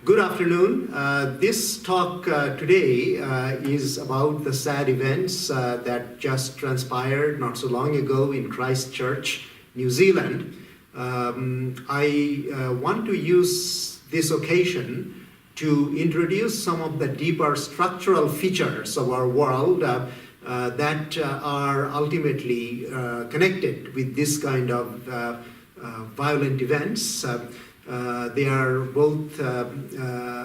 Good afternoon. This talk today is about the sad events that just transpired not so long ago in Christchurch, New Zealand. I want to use this occasion to introduce some of the deeper structural features of our world that are ultimately connected with this kind of violent events. They are both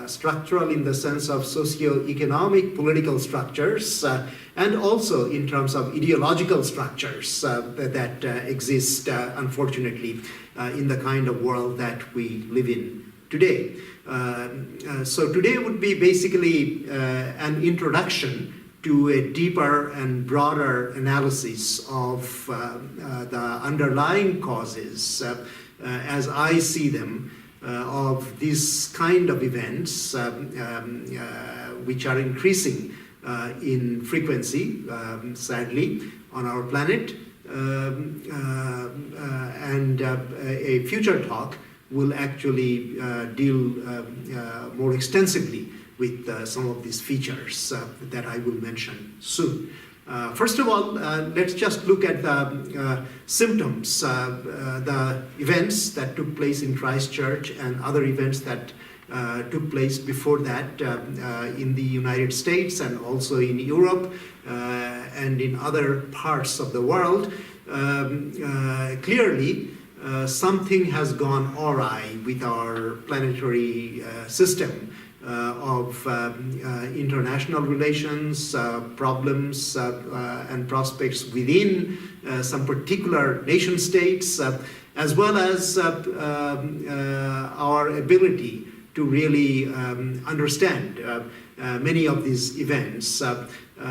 structural in the sense of socio-economic political structures and also in terms of ideological structures that exist, unfortunately, in the kind of world that we live in today. So today would be basically an introduction to a deeper and broader analysis of the underlying causes as I see them, of this kind of events which are increasing in frequency, sadly, on our planet. And a future talk will actually deal more extensively with some of these features that I will mention soon. First of all, let's just look at the symptoms, the events that took place in Christchurch and other events that took place before that in the United States and also in Europe and in other parts of the world. Clearly, something has gone awry with our planetary system of international relations, problems and prospects within some particular nation states, as well as our ability to really understand many of these events.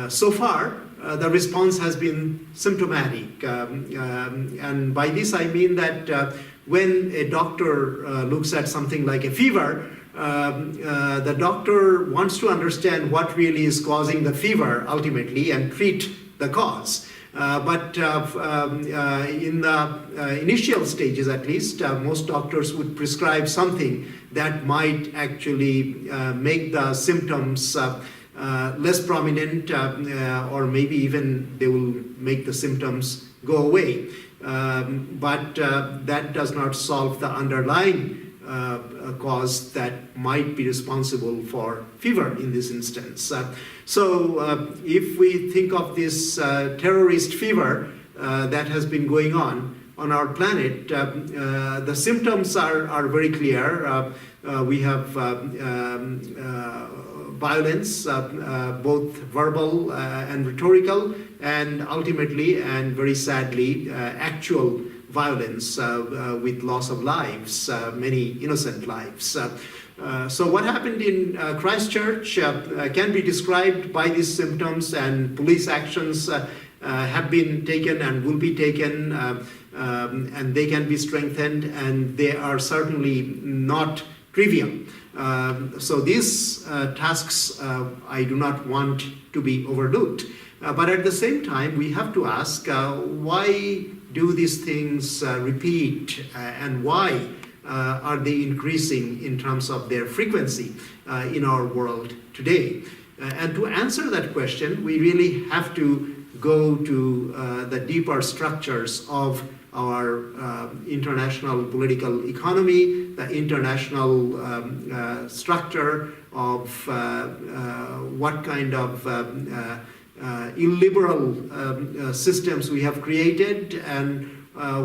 So far, the response has been symptomatic. And by this I mean that when a doctor looks at something like a fever, the doctor wants to understand what really is causing the fever ultimately and treat the cause. But in the initial stages at least, most doctors would prescribe something that might actually make the symptoms less prominent or maybe even they will make the symptoms go away. But that does not solve the underlying cause that might be responsible for fever in this instance. So if we think of this terrorist fever that has been going on our planet, the symptoms are very clear. We have violence, both verbal and rhetorical, and ultimately and very sadly, actual violence with loss of lives, many innocent lives. So what happened in Christchurch can be described by these symptoms, and police actions have been taken and will be taken, and they can be strengthened, and they are certainly not trivial. So these tasks I do not want to be overlooked. But at the same time, we have to ask why do these things repeat and why are they increasing in terms of their frequency in our world today? And to answer that question, we really have to go to the deeper structures of our international political economy, the international structure of what kind of illiberal systems we have created, and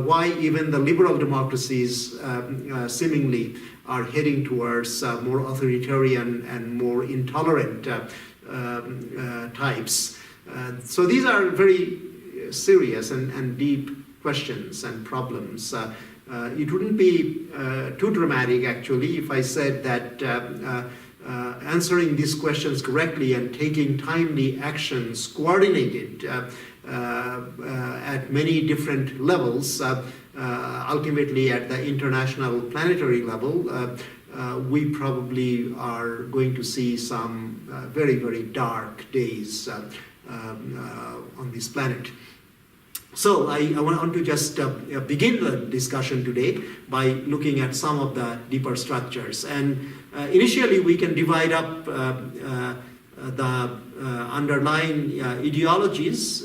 why even the liberal democracies seemingly are heading towards more authoritarian and more intolerant types. So these are very serious and deep questions and problems. It wouldn't be too dramatic actually if I said that answering these questions correctly and taking timely actions coordinated at many different levels, ultimately at the international planetary level, we probably are going to see some very, very dark days on this planet. So I want to just begin the discussion today by looking at some of the deeper structures. And Initially, we can divide up the underlying ideologies,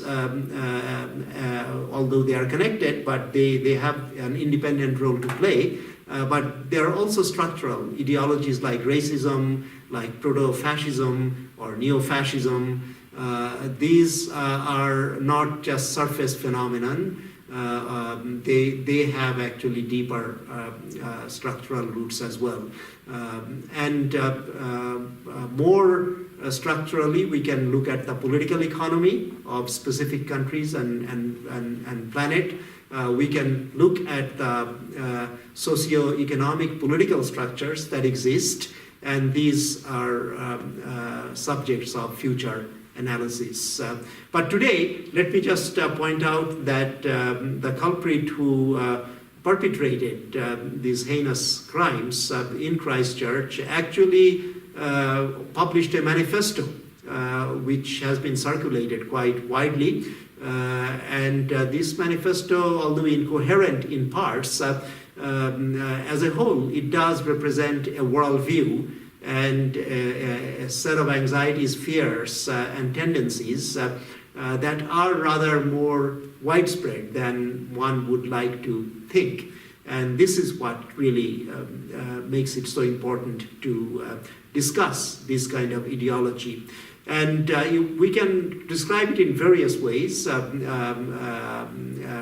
although they are connected, but they have an independent role to play. But there are also structural ideologies like racism, like proto-fascism or neo-fascism. These are not just surface phenomenon. They have actually deeper structural roots as well. More structurally, we can look at the political economy of specific countries and planet. We can look at the socio-economic political structures that exist, and these are subjects of future analysis. But today, let me just point out that the culprit who perpetrated these heinous crimes in Christchurch actually published a manifesto which has been circulated quite widely. This manifesto, although incoherent in parts, as a whole, it does represent a worldview and a set of anxieties, fears, and tendencies that are rather more widespread than one would like to think. And this is what really makes it so important to discuss this kind of ideology. And we can describe it in various ways.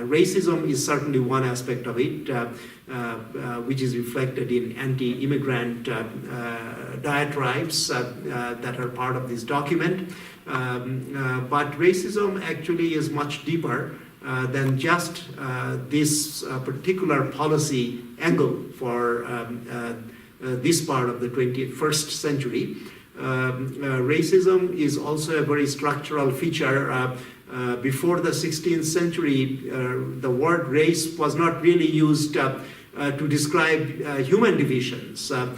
Racism is certainly one aspect of it, which is reflected in anti-immigrant diatribes that are part of this document. But racism actually is much deeper than just this particular policy angle for this part of the 21st century. Racism is also a very structural feature. Before the 16th century, the word race was not really used to describe human divisions. The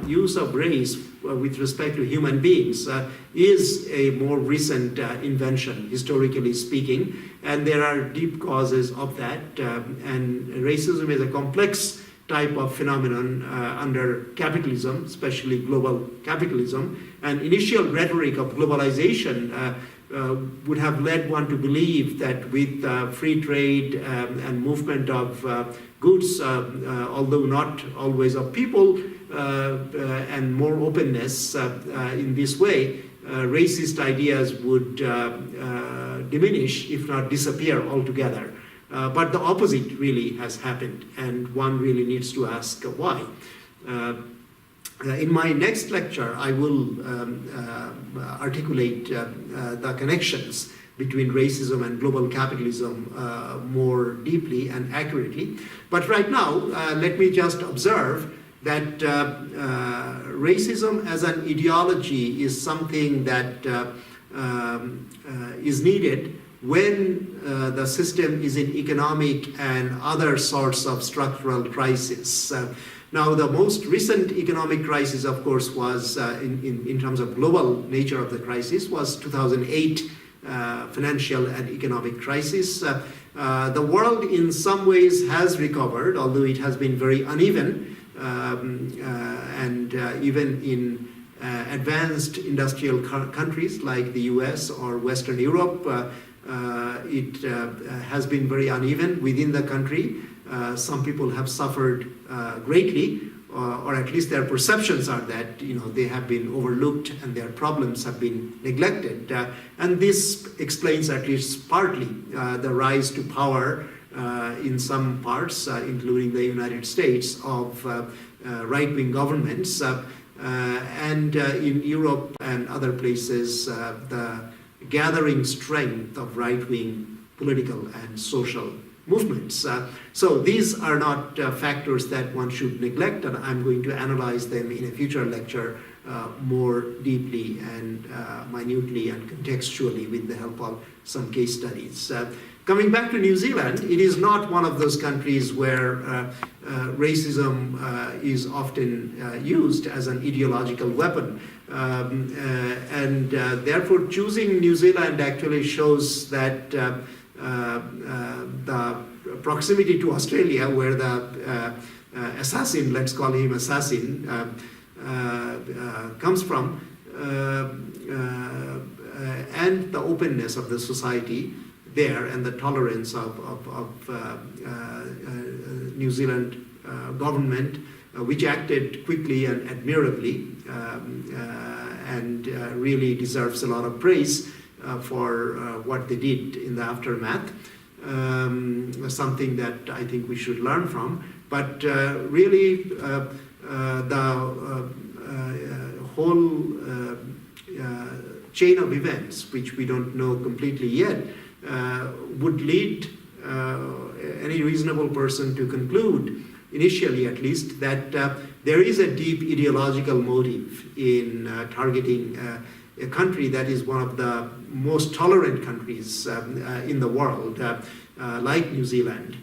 use of race with respect to human beings is a more recent invention, historically speaking, and there are deep causes of that. And racism is a complex type of phenomenon under capitalism, especially global capitalism. And initial rhetoric of globalization would have led one to believe that with free trade and movement of goods, although not always of people, and more openness in this way, racist ideas would diminish, if not disappear altogether. But the opposite really has happened, and one really needs to ask why. In my next lecture, I will articulate the connections between racism and global capitalism more deeply and accurately. But right now, let me just observe that racism as an ideology is something that is needed when the system is in economic and other sorts of structural crisis. Now, the most recent economic crisis, of course, was in terms of global nature of the crisis, was 2008 financial and economic crisis. The world in some ways has recovered, although it has been very uneven, and even in advanced industrial countries like the US or Western Europe, it has been very uneven within the country. Some people have suffered greatly, or at least their perceptions are that they have been overlooked and their problems have been neglected. And this explains at least partly the rise to power in some parts, including the United States, of right-wing governments. And in Europe and other places, the gathering strength of right-wing political and social movements. So these are not factors that one should neglect, and I'm going to analyze them in a future lecture more deeply and minutely and contextually with the help of some case studies. Coming back to New Zealand, it is not one of those countries where racism is often used as an ideological weapon. And therefore choosing New Zealand actually shows that the proximity to Australia, where the assassin, let's call him assassin, comes from, and the openness of the society there and the tolerance of New Zealand government, which acted quickly and admirably, and really deserves a lot of praise for what they did in the aftermath. Something that I think we should learn from. But really, the whole chain of events, which we don't know completely yet, would lead any reasonable person to conclude, initially at least, that there is a deep ideological motive in targeting a country that is one of the most tolerant countries in the world, like New Zealand.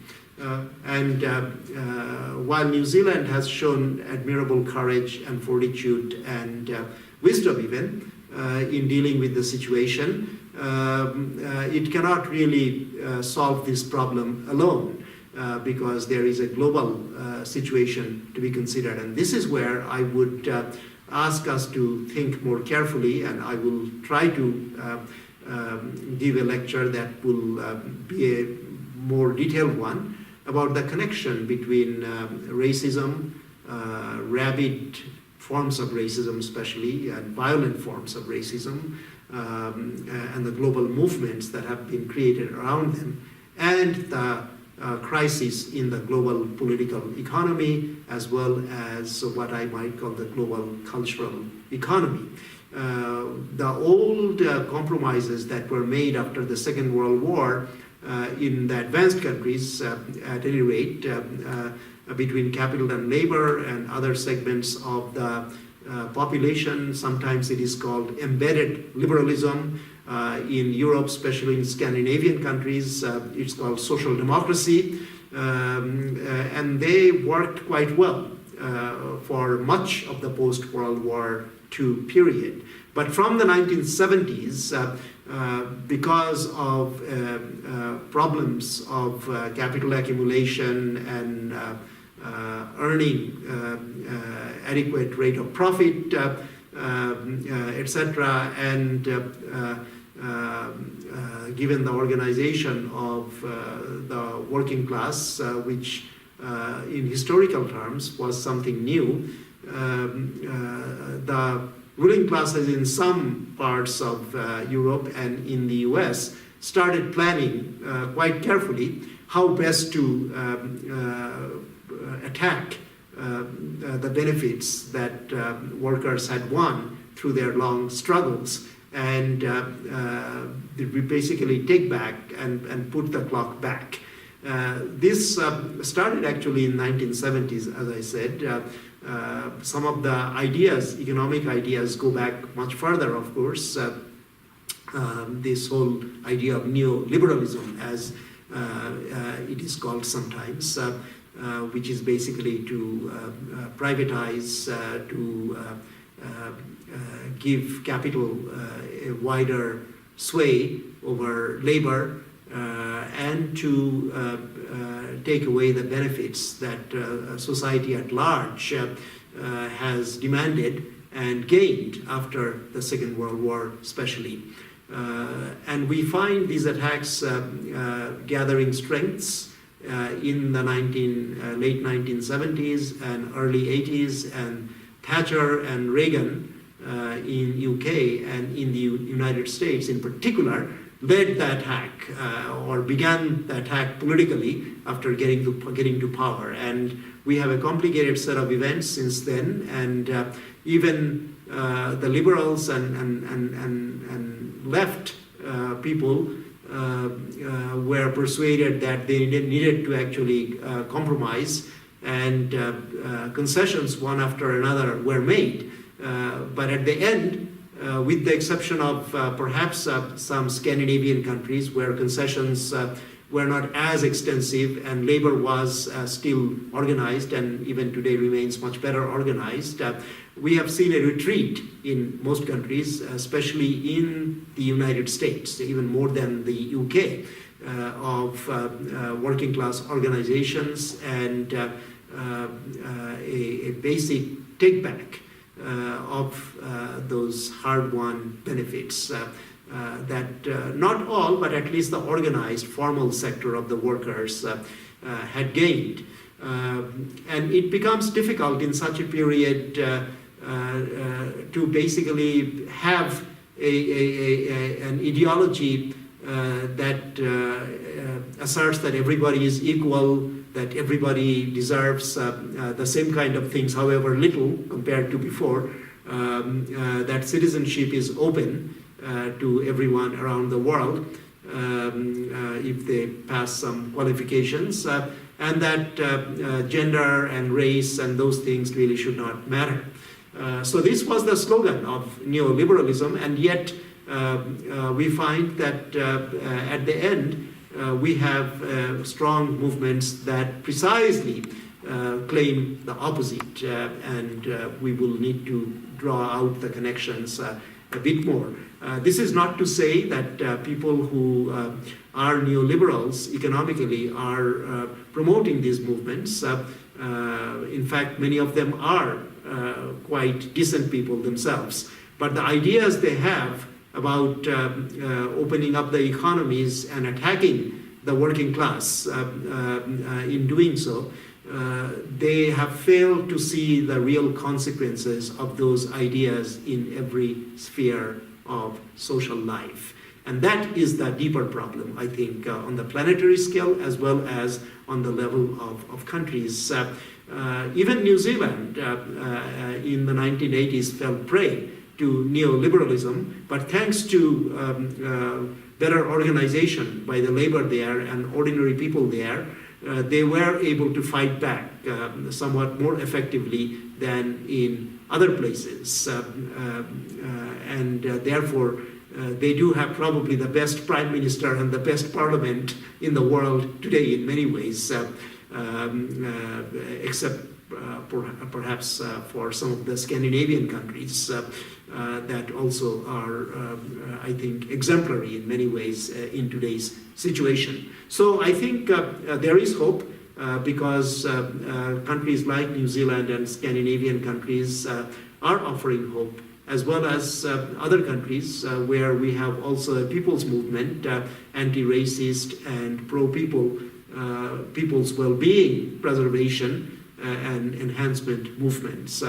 While New Zealand has shown admirable courage and fortitude and wisdom even in dealing with the situation, it cannot really solve this problem alone, because there is a global situation to be considered. And this is where I would ask us to think more carefully, and I will try to give a lecture that will be a more detailed one about the connection between racism, rabid forms of racism especially, and violent forms of racism, and the global movements that have been created around them, and the crisis in the global political economy, as well as what I might call the global cultural economy. The old compromises that were made after the Second World War in the advanced countries, at any rate, between capital and labor and other segments of the population. Sometimes it is called embedded liberalism. In Europe, especially in Scandinavian countries, it's called social democracy. And they worked quite well for much of the post-World War II period. But from the 1970s, because of problems of capital accumulation and earning adequate rate of profit, etc., and given the organization of the working class, which in historical terms was something new, the ruling classes in some parts of Europe and in the US started planning quite carefully how best to attack the benefits that workers had won through their long struggles, and we basically take back and put the clock back. This started actually in 1970s, as I said. Some of the ideas, economic ideas, go back much further, of course. This whole idea of neoliberalism, as it is called sometimes, which is basically to privatize, to give capital a wider sway over labor, and to take away the benefits that society at large has demanded and gained after the Second World War especially. And we find these attacks gathering strengths in the late 1970s and early 80s, and Thatcher and Reagan in UK and in the United States in particular led the attack, or began the attack politically after getting to power. And we have a complicated set of events since then, and even the liberals and left people were persuaded that they needed to actually compromise, and concessions one after another were made. But at the end, with the exception of perhaps some Scandinavian countries where concessions were not as extensive and labor was still organized and even today remains much better organized, we have seen a retreat in most countries, especially in the United States, even more than the UK, of working class organizations and a basic take back of those hard-won benefits that not all, but at least the organized formal sector of the workers had gained. And it becomes difficult in such a period to basically have an ideology that asserts that everybody is equal, that everybody deserves the same kind of things, however little compared to before, that citizenship is open to everyone around the world if they pass some qualifications, and that gender and race and those things really should not matter. So this was the slogan of neoliberalism, and yet we find that at the end we have strong movements that precisely claim the opposite, and we will need to draw out the connections a bit more. This is not to say that people who are neoliberals economically are promoting these movements. In fact, many of them are quite decent people themselves. But the ideas they have about opening up the economies and attacking the working class in doing so, they have failed to see the real consequences of those ideas in every sphere of social life. And that is the deeper problem, I think, on the planetary scale as well as on the level of countries. Even New Zealand in the 1980s fell prey to neoliberalism, but thanks to better organization by the labor there and ordinary people there, they were able to fight back somewhat more effectively than in other places. And therefore, they do have probably the best prime minister and the best parliament in the world today in many ways, except perhaps for some of the Scandinavian countries that also are, I think, exemplary in many ways in today's situation. So I think there is hope because countries like New Zealand and Scandinavian countries are offering hope, as well as other countries where we have also a people's movement, anti-racist and pro-people, people's well-being preservation and enhancement movements.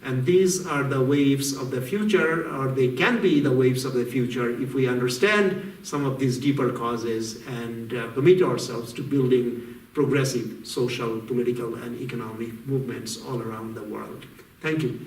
And these are the waves of the future, or they can be the waves of the future if we understand some of these deeper causes and commit ourselves to building progressive social, political, and economic movements all around the world. Thank you.